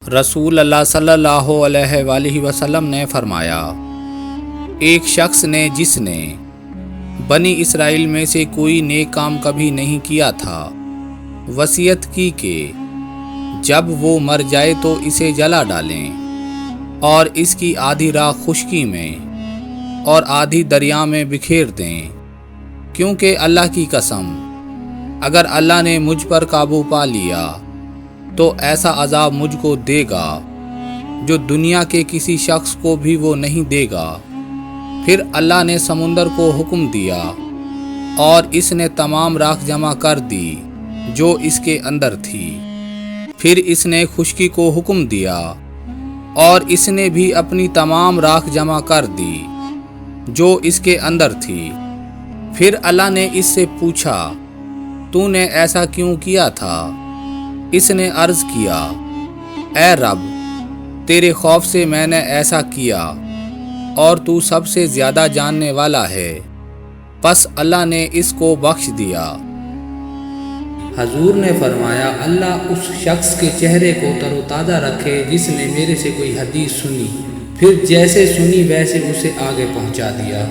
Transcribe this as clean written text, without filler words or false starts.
رسول اللہ صلی اللہ علیہ وآلہ وسلم نے فرمایا، ایک شخص نے جس نے بنی اسرائیل میں سے کوئی نیک کام کبھی نہیں کیا تھا، وصیت کی کہ جب وہ مر جائے تو اسے جلا ڈالیں اور اس کی آدھی راکھ خشکی میں اور آدھی دریا میں بکھیر دیں، کیونکہ اللہ کی قسم اگر اللہ نے مجھ پر قابو پا لیا تو ایسا عذاب مجھ کو دے گا جو دنیا کے کسی شخص کو بھی وہ نہیں دے گا۔ پھر اللہ نے سمندر کو حکم دیا اور اس نے تمام راکھ جمع کر دی جو اس کے اندر تھی۔ پھر اس نے خشکی کو حکم دیا اور اس نے بھی اپنی تمام راکھ جمع کر دی جو اس کے اندر تھی۔ پھر اللہ نے اس سے پوچھا، تو نے ایسا کیوں کیا تھا؟ اس نے عرض کیا، اے رب، تیرے خوف سے میں نے ایسا کیا اور تو سب سے زیادہ جاننے والا ہے۔ پس اللہ نے اس کو بخش دیا۔ حضور نے فرمایا، اللہ اس شخص کے چہرے کو تر و تازہ رکھے جس نے میرے سے کوئی حدیث سنی، پھر جیسے سنی ویسے اسے آگے پہنچا دیا۔